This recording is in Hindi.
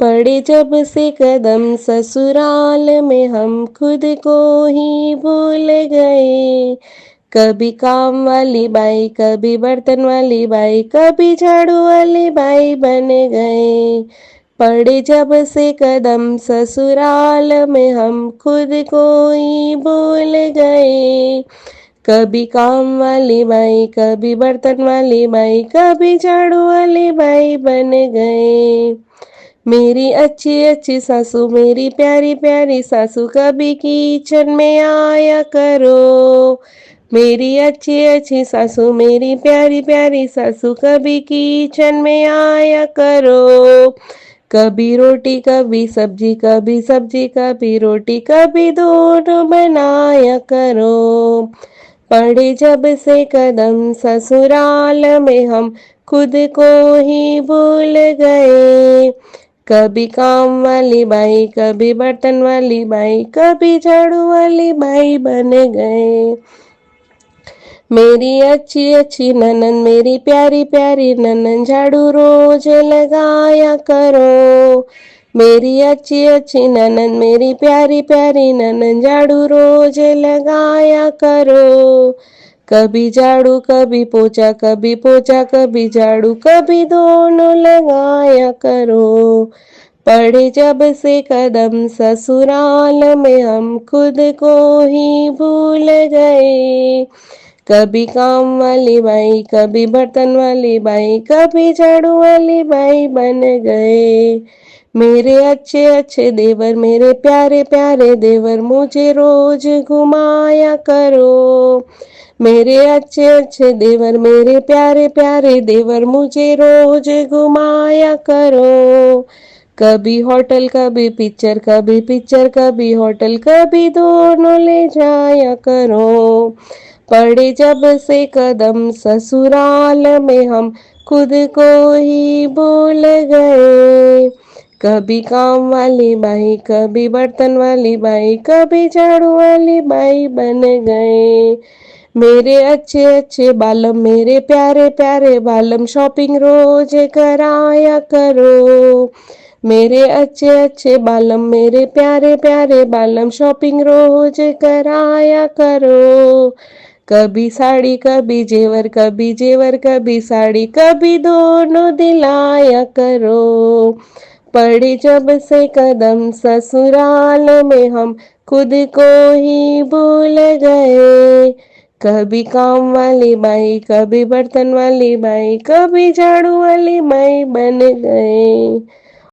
पड़े जब से कदम ससुराल में हम खुद को ही भूल गए। कभी काम वाली बाई, कभी बर्तन वाली बाई, कभी झाड़ू वाली बाई बन गए। पड़े जब से कदम ससुराल में हम खुद को ही भूल गए। कभी काम वाली बाई, कभी बर्तन वाली बाई, कभी झाड़ू वाली बाई बन गए। मेरी अच्छी अच्छी सासू, मेरी प्यारी प्यारी सासू, कभी किचन में आया करो। मेरी अच्छी अच्छी सासू, मेरी प्यारी प्यारी सासू, कभी किचन में आया करो। कभी रोटी कभी सब्जी, कभी सब्जी कभी रोटी, कभी दोनों बनाया करो। पड़े जब से कदम ससुराल में हम खुद को ही भूल गए। कभी काम वाली बाई, कभी बर्तन वाली बाई, कभी झाड़ू वाली बाई बन गए। मेरी अच्छी अच्छी ननन, मेरी प्यारी प्यारी ननन, झाड़ू रोज लगाया करो। मेरी अच्छी अच्छी ननन, मेरी प्यारी प्यारी ननन, झाड़ू रोज लगाया करो। कभी झाड़ू कभी पोछा, कभी पोछा कभी झाड़ू, कभी दोनों लगाया करो। पड़े जब से कदम ससुराल में हम खुद को ही भूल गए। कभी काम वाली बाई, कभी बर्तन वाली बाई, कभी झाड़ू वाली बाई बन गए। मेरे अच्छे अच्छे देवर, मेरे प्यारे प्यारे देवर, मुझे रोज घुमाया करो। मेरे अच्छे अच्छे देवर, मेरे प्यारे प्यारे देवर, मुझे रोज घुमाया करो। कभी होटल कभी पिक्चर, कभी पिक्चर कभी होटल, कभी दोनों ले जाया करो। पड़े जब से कदम ससुराल में हम खुद को ही भूल गए। कभी काम वाली बाई, कभी बर्तन वाली बाई, कभी झाड़ू वाली बाई बन गए। मेरे अच्छे अच्छे बालम, मेरे प्यारे प्यारे बालम, शॉपिंग रोज कराया करो। मेरे अच्छे अच्छे बालम, मेरे प्यारे प्यारे बालम, शॉपिंग रोज कराया करो। कभी साड़ी कभी जेवर, कभी जेवर कभी साड़ी, कभी दोनों दिलाया करो। पड़े जब से कदम ससुराल में हम खुद को ही भूल गए। कभी काम वाली बाई, कभी बर्तन वाली बाई, कभी झाड़ू वाली बाई बन गए।